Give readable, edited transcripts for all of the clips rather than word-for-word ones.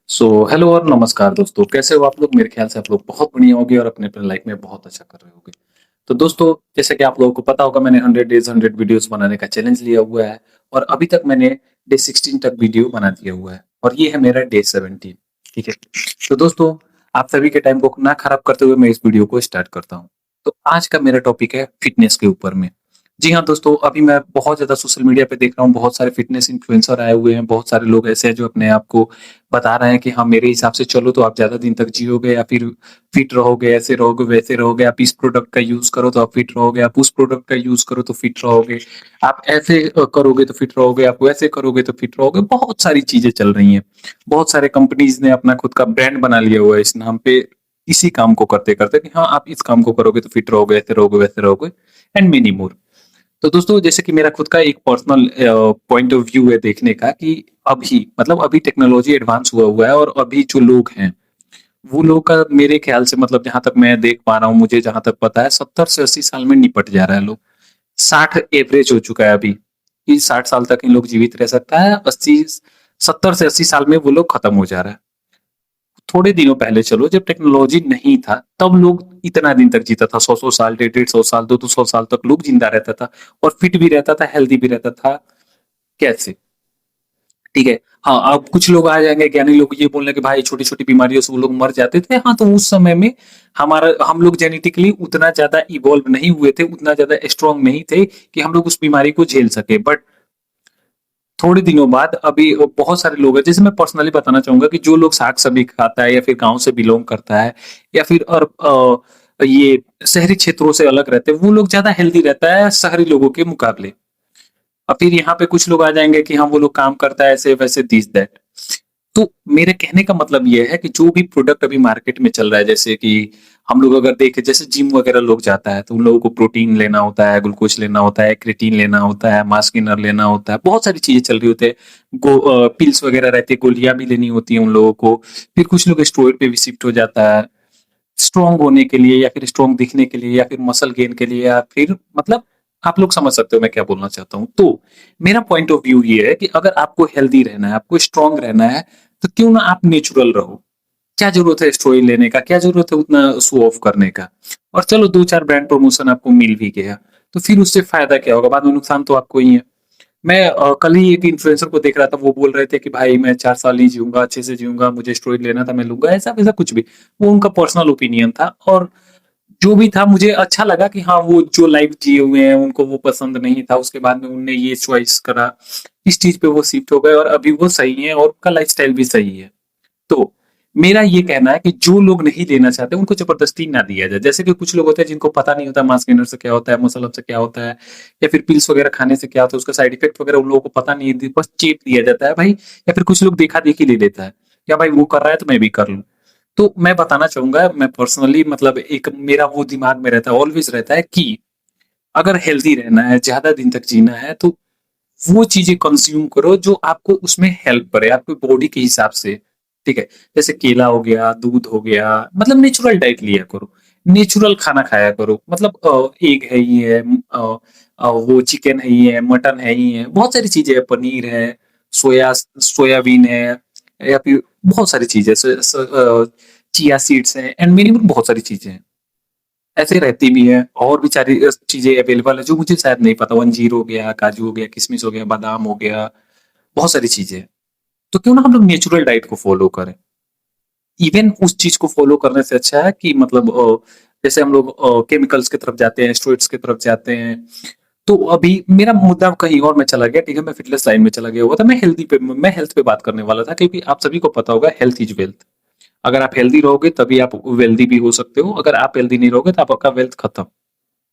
Hello और नमस्कार दोस्तों, कैसे हो आप लोग? मेरे ख्याल से आप लोग बहुत बढ़िया होंगे और अपने लाइफ में बहुत अच्छा कर रहे होंगे। तो दोस्तों, जैसे कि आप लोगों को पता होगा, मैंने 100 डेज़ 100 वीडियोज़ बनाने का चैलेंज लिया हुआ है और अभी तक मैंने डे 16 तक वीडियो बना दिया हुआ है और ये है मेरा डे 17। ठीक है? तो दोस्तों, आप सभी के टाइम को ना खराब करते हुए मैं इस वीडियो को स्टार्ट करता हूँ। तो आज का मेरा टॉपिक है फिटनेस के ऊपर में। जी हाँ दोस्तों, अभी मैं बहुत ज़्यादा सोशल मीडिया पे देख रहा हूँ, बहुत सारे फिटनेस इन्फ्लुएंसर आए हुए हैं, बहुत सारे लोग ऐसे हैं जो अपने आप को बता रहे हैं कि हाँ, मेरे हिसाब से चलो तो आप ज़्यादा दिन तक जियोगे या फिर फिट रहोगे, ऐसे रहोगे, वैसे रहोगे, आप इस प्रोडक्ट का यूज़ करो तो आप फिट रहोगे, आप उस प्रोडक्ट का यूज़ करो तो फिट रहोगे, आप ऐसे करोगे तो फिट रहोगे, आप वैसे करोगे तो फिट रहोगे। बहुत सारी चीज़ें चल रही हैं। बहुत सारे कंपनीज़ ने अपना खुद का ब्रांड बना लिया हुआ है इस नाम पे, इसी काम को करते-करते कि हाँ, आप इस काम को करोगे तो फिट रहोगे, ऐसे रहोगे, वैसे रहोगे एंड मेनी मोर। तो दोस्तों, जैसे कि मेरा खुद का एक पर्सनल पॉइंट ऑफ व्यू है देखने का कि अभी मतलब अभी टेक्नोलॉजी एडवांस हुआ है और अभी जो लोग हैं, वो लोग का मेरे ख्याल से मतलब जहाँ तक मैं देख पा रहा हूँ, मुझे जहाँ तक पता है 70 से 80 साल में निपट जा रहा है लोग। 60 एवरेज हो चुका है अभी, कि 60 साल तक इन लोग जीवित रह सकता है, 80 70 से 80 साल में वो लोग खत्म हो जा रहा है। थोड़े दिनों पहले चलो, जब टेक्नोलॉजी नहीं था, तब लोग इतना दिन तक जीता था, 100-100 साल, 150 100 साल, 200 साल तक लोग जिंदा रहता था और फिट भी रहता था, हेल्दी भी रहता था। कैसे? ठीक है। हाँ, अब कुछ लोग आ जाएँगे, ज्ञानी लोग ये बोलने कि भाई छोटी-छोटी बीमारियों से वो लोग मर जाते थे। हाँ, तो उस समय में हम लोग जेनेटिकली उतना ज़्यादा इवॉल्व नहीं हुए थे, उतना ज़्यादा स्ट्रॉन्ग नहीं थे कि हम लोग उस बीमारी को झेल सके। बट थोड़े दिनों बाद अभी बहुत सारे लोग हैं, जैसे मैं पर्सनली बताना चाहूँगा कि जो लोग साग-सब्ज़ी खाता है या फिर गाँव से बिलॉन्ग करता है या फिर ये शहरी क्षेत्रों से अलग रहते हैं, वो लोग ज़्यादा हेल्दी रहता है शहरी लोगों के मुकाबले। और फिर यहाँ पे कुछ लोग आ जाएँगे कि हाँ, वो लोग काम करता है ऐसे-वैसे दिस दैट। तो मेरे कहने का मतलब ये है कि जो भी प्रोडक्ट अभी मार्केट में चल रहा है, जैसे कि हम लोग अगर देखें, जैसे जिम वगैरह लोग जाता है तो उन लोगों को प्रोटीन लेना होता है, ग्लूकोज लेना होता है, क्रेटीन लेना होता है, मास गेनर लेना होता है, बहुत सारी चीजें चल रही होती है। पिल्स वगैरह रहती है, गोलियां भी लेनी होती है उन लोगों को। फिर कुछ लोग स्टेरॉइड पे भी शिफ्ट हो जाता है, स्ट्रॉन्ग होने के लिए या फिर स्ट्रॉन्ग दिखने के लिए या फिर मसल गेन के लिए या फिर मतलब आप लोग समझ सकते हो मैं क्या बोलना चाहता हूँ। तो मेरा पॉइंट ऑफ व्यू ये है कि अगर आपको हेल्दी रहना है, आपको स्ट्रॉन्ग रहना है, तो क्यों ना आप नेचुरल रहो। क्या ज़रूरत है स्टेरॉइड लेने का? क्या ज़रूरत है उतना शो ऑफ करने का? और चलो 2-4 ब्रांड प्रमोशन आपको मिल भी गया, तो फिर उससे फ़ायदा क्या होगा? बाद में नुकसान तो आपको ही है। मैं कल ही एक इन्फ्लुएंसर को देख रहा था, वो बोल रहे थे कि भाई मैं 4 साल नहीं जीऊँगा, अच्छे से जीऊँगा, मुझे स्टेरॉइड लेना था, मैं लूँगा, ऐसा-वैसा कुछ भी। वो उनका पर्सनल ओपिनियन था और जो भी था मुझे अच्छा लगा कि हाँ, वो जो लाइफ़ जिए हुए हैं, उनको वो पसंद नहीं था, उसके बाद में उन्होंने ये चॉइस करा, इस चीज़ पे वो शिफ्ट हो गए और अभी वो सही है और उनका लाइफ़स्टाइल भी सही है। तो मेरा ये कहना है कि जो लोग नहीं लेना चाहते उनको जबरदस्ती ना दिया जाए। जैसे कि कुछ लोग होते हैं जिनको पता नहीं होता मास गेनर से क्या होता है, मसल अप से क्या होता है या फिर पिल्स वगैरह खाने से क्या होता है, उसका साइड इफेक्ट वगैरह उन लोगों को पता नहीं है, बस चेप दिया जाता है भाई। या फिर कुछ लोग देखा-देखी ले लेता है, क्या भाई वो कर रहा है तो मैं भी कर लूँ। तो मैं बताना चाहूँगा, मैं पर्सनली मतलब एक मेरा वो दिमाग में रहता है, ऑलवेज़ रहता है कि अगर हेल्दी रहना है, ज़्यादा दिन तक जीना है, तो वो चीज़ें कंज़्यूम करो जो आपको उसमें हेल्प करे, आपकी बॉडी के हिसाब से, ठीक है? जैसे केला हो गया, दूध हो गया, मतलब नेचुरल डाइट लिया करो, नेचुरल खाना खाया करो। मतलब एग है ही है, वो चिकन है ही है, मटन है ही है, बहुत सारी चीज़ें हैं, पनीर है, सोयाबीन है या फिर बहुत सारी चीज़ें चिया सीड्स हैं एंड मेनी बहुत सारी चीज़ें हैं। ऐसे रहती भी है और भी सारी चीज़ें अवेलेबल है जो मुझे शायद नहीं पता। अंजीर हो गया, काजू हो गया, किशमिश हो गया, बादाम हो गया, बहुत सारी चीज़ें हैं। तो क्यों ना हम लोग नेचुरल डाइट को फ़ॉलो करें। इवन उस चीज़ को फ़ॉलो करने से अच्छा है कि मतलब जैसे हम लोग केमिकल्स की तरफ जाते हैं, स्टेरॉइड्स की तरफ जाते हैं। तो अभी मेरा मुद्दा कहीं और में चला गया, ठीक है? मैं फिटनेस लाइन में चला गया हुआ था। मैं हेल्थ पे बात करने वाला था क्योंकि आप सभी को पता होगा हेल्थ इज़ वेल्थ। अगर आप हेल्दी रहोगे तभी आप वेल्दी भी हो सकते हो। अगर आप हेल्दी नहीं रहोगे तो आपका वेल्थ खत्म।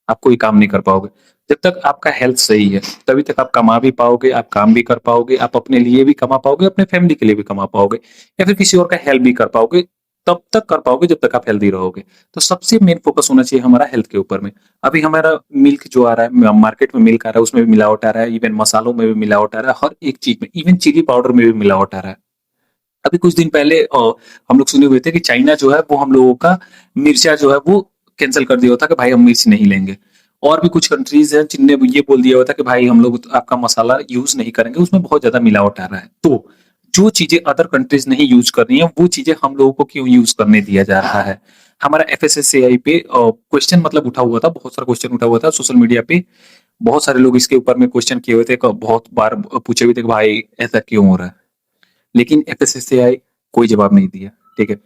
आप कोई काम नहीं कर पाओगे। जब तक आपका हेल्थ सही है, तभी तक आप कमा भी पाओगे, आप काम भी कर पाओगे, आप अपने लिए भी कमा पाओगे, अपने फैमिली के लिए भी कमा पाओगे या फिर किसी और का हेल्प भी कर पाओगे, तब तक कर पाओगे जब तक आप हेल्दी रहोगे। तो सबसे मेन फोकस होना चाहिए हमारा हेल्थ के ऊपर में। अभी हमारा मिल्क जो आ रहा है, मार्केट में मिल्क आ रहा है, उसमें भी मिलावट आ रहा है, इवन मसालों में भी मिलावट आ रहा है, हर एक चीज़ में, इवन चिली पाउडर में भी मिलावट आ रहा है। अभी कुछ दिन पहले हम लोग सुने हुए थे कि चाइना जो है वो हम लोगों का मिर्चा जो है वो कैंसल कर दिया था कि भाई हम मिर्च नहीं लेंगे। और भी कुछ कंट्रीज हैं जिनने ये बोल दिया हुआ था कि भाई हम लोग आपका मसाला यूज नहीं करेंगे, उसमें बहुत ज्यादा मिलावट आ रहा है। तो जो चीजें अदर कंट्रीज नहीं यूज कर रही हैं वो चीजें हम लोगों को क्यों यूज करने दिया जा रहा है। हमारा एफएसएसएआई पे क्वेश्चन मतलब उठा हुआ था, बहुत सारा क्वेश्चन उठा हुआ था सोशल मीडिया पे। बहुत सारे लोग इसके ऊपर में क्वेश्चन किए हुए थे, बहुत बार पूछे हुए थे कि भाई ऐसा क्यों हो रहा है। लेकिन एफएसएसएआई कोई जवाब नहीं दिया, ठीक है,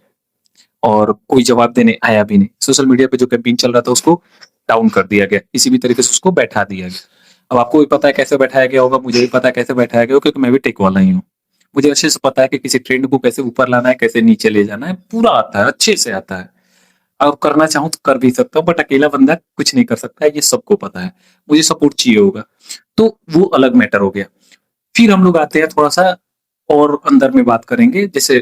और कोई जवाब देने आया भी नहीं। सोशल मीडिया पे जो कैंपेन चल रहा था उसको डाउन कर दिया गया, किसी भी तरीके से उसको बैठा दिया गया। अब आपको भी पता है कैसे बैठाया गया होगा, मुझे भी पता है कैसे बैठाया गया होगा, क्योंकि मैं भी टेक वाला ही हूँ। मुझे अच्छे से पता है कि किसी ट्रेंड को कैसे ऊपर लाना है, कैसे नीचे ले जाना है, पूरा आता है, अच्छे से आता है। और करना चाहूँ तो कर भी सकता हूँ, बट अकेला बंदा कुछ नहीं कर सकता है, ये सबको पता है। मुझे सपोर्ट चाहिए होगा, तो वो अलग मैटर हो गया। फिर हम लोग आते हैं थोड़ा सा और अंदर में बात करेंगे, जैसे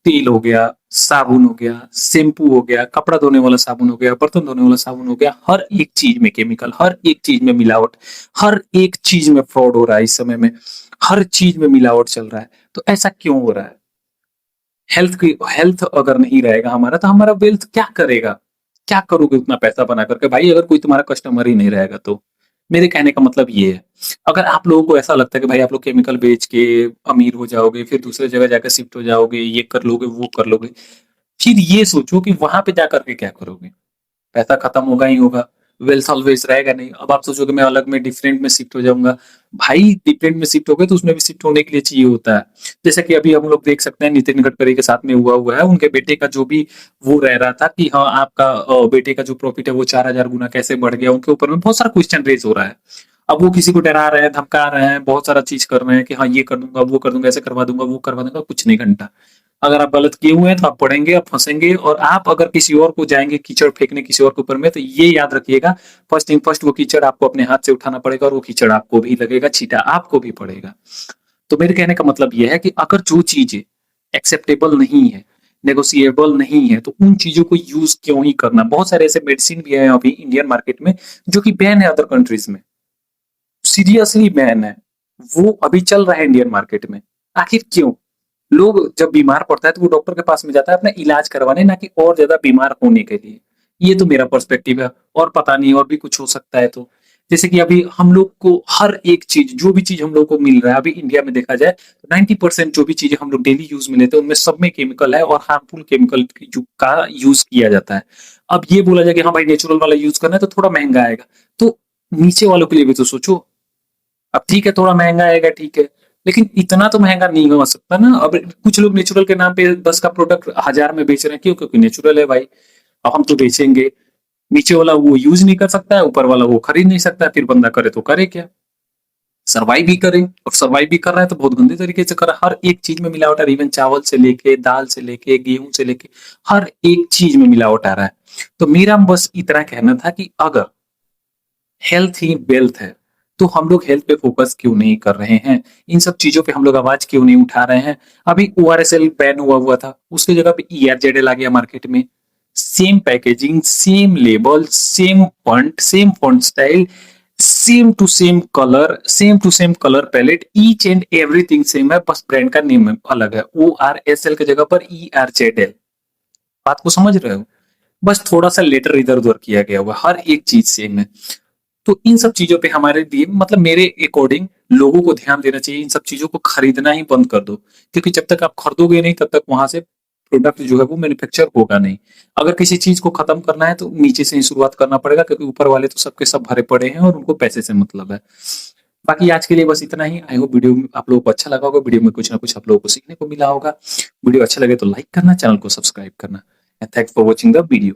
तेल हो गया, साबुन हो गया, शैम्पू हो गया, कपड़ा धोने वाला साबुन हो गया, बर्तन धोने वाला साबुन हो गया। हर एक चीज में केमिकल, हर एक चीज में मिलावट, हर एक चीज में फ्रॉड हो रहा है इस समय में। हर चीज में मिलावट चल रहा है। तो ऐसा क्यों हो रहा है? हेल्थ अगर नहीं रहेगा हमारा तो हमारा वेल्थ क्या करेगा? क्या करोगे उतना पैसा बना करके भाई, अगर कोई तुम्हारा कस्टमर ही नहीं रहेगा तो? मेरे कहने का मतलब ये है। अगर आप लोगों को ऐसा लगता है कि भाई आप लोग केमिकल बेच के अमीर हो जाओगे, फिर दूसरे जगह जाकर शिफ्ट हो जाओगे, ये कर लोगे, वो कर लोगे, फिर ये सोचो कि वहां पे जाकर के क्या करोगे। पैसा खत्म होगा ही होगा, वेल्थ ऑलवेज रहेगा नहीं। अब आप सोचोगे मैं अलग में डिफरेंट में शिफ्ट हो जाऊंगा। भाई डिफरेंट में शिफ्ट हो गए तो उसमें भी शिफ्ट होने के लिए चाहिए होता है। जैसे कि अभी हम लोग देख सकते हैं नितिन गडकरी के साथ में हुआ है, उनके बेटे का जो भी वो रह रहा था कि हाँ आपका बेटे का जो प्रॉफिट है वो 4,000 गुना कैसे बढ़ गया, उनके ऊपर में बहुत सारा क्वेश्चन रेज हो रहा है। अब वो किसी को डरा रहे हैं, धमका रहे हैं, बहुत सारा चीज कर रहे हैं कि हाँ ये कर दूंगा, वो कर दूंगा, ऐसे करवा दूंगा, वो करवा दूंगा, कुछ नहीं घंटा। अगर आप गलत किए हुए हैं तो आप पढ़ेंगे, आप फंसेंगे, और आप अगर किसी और को जाएंगे कीचड़ फेंकने किसी और के ऊपर में, तो ये याद रखिएगा, फर्स्ट थिंग फर्स्ट वो कीचड़ आपको अपने हाथ से उठाना पड़ेगा, और वो कीचड़ आपको भी लगेगा, छींटा आपको भी पड़ेगा। तो मेरे कहने का मतलब ये है कि अगर जो चीजें एक्सेप्टेबल नहीं है, नेगोशिएबल नहीं है, तो उन चीजों को यूज क्यों ही करना। बहुत सारे ऐसे मेडिसिन भी है अभी इंडियन मार्केट में जो कि बैन है अदर कंट्रीज में, सीरियसली बैन है। वो अभी चल रहा है इंडियन मार्केट में। आखिर क्यों? लोग जब बीमार पड़ता है तो वो डॉक्टर के पास में जाता है अपना इलाज करवाने, ना कि और ज्यादा बीमार होने के लिए। ये तो मेरा पर्सपेक्टिव है, और पता नहीं और भी कुछ हो सकता है। तो जैसे कि अभी हम लोग को हर एक चीज, जो भी चीज हम लोग को मिल रहा है अभी इंडिया में देखा जाए तो 90% जो भी चीजें हम लोग डेली यूज में लेते हैं उनमें सब में केमिकल है, और हार्मफुल केमिकल का यूज किया जाता है। अब ये बोला जाए कि हाँ भाई नेचुरल वाला यूज करना है तो थोड़ा महंगा आएगा, तो नीचे वालों के लिए भी तो सोचो। अब ठीक है थोड़ा महंगा आएगा, ठीक है, लेकिन इतना तो महंगा नहीं हो सकता ना। अब कुछ लोग नेचुरल के नाम पे 10 का प्रोडक्ट 1,000 में बेच रहे हैं, क्यों? क्योंकि नेचुरल है भाई। अब हम तो बेचेंगे। नीचे वाला वो यूज नहीं कर सकता है, ऊपर वाला वो खरीद नहीं सकता है, फिर बंदा करे तो करे क्या? सरवाइव भी करे, और सरवाइव भी कर रहा है तो बहुत गंदे तरीके से कर रहा है। हर एक चीज में मिलावट आ रही है, इवन चावल से लेके, दाल से लेके, गेहूं से लेके, हर एक चीज में मिलावट आ रहा है। तो मेरा बस इतना कहना था कि अगर हेल्थ ही वेल्थ है तो हम लोग हेल्थ पे फोकस क्यों नहीं कर रहे हैं? इन सब चीजों पे हम लोग आवाज क्यों नहीं उठा रहे हैं? अभी ओआरएसएल बैन हुआ हुआ था, उसकी जगह पे ईआरजेडएल आ गया मार्केट में। Same packaging, same label, same font style, same to same colour palette, each and everything same है, बस ब्रांड का नेम अलग है। ओआरएसएल की जगह पर ईआरजेडएल। बात को समझ रहे हो? बस थोड़ा सा लेटर इधर उधर किया गया हुआ, हर एक चीज सेम है। तो इन सब चीजों पे हमारे लिए, मतलब मेरे अकॉर्डिंग, लोगों को ध्यान देना चाहिए। इन सब चीजों को खरीदना ही बंद कर दो, क्योंकि जब तक आप खरीदोगे नहीं तब तक वहां से प्रोडक्ट जो है वो मैन्युफैक्चर होगा नहीं। अगर किसी चीज को खत्म करना है तो नीचे से ही शुरुआत करना पड़ेगा, क्योंकि ऊपर वाले तो सबके सब भरे पड़े हैं और उनको पैसे से मतलब है। बाकी आज के लिए बस इतना ही। आई होप वीडियो आप लोगों को अच्छा लगा होगा, वीडियो में कुछ ना कुछ आप लोगों को सीखने को मिला होगा। वीडियो अच्छा लगे तो लाइक करना, चैनल को सब्सक्राइब करना। Thanks for watching the video.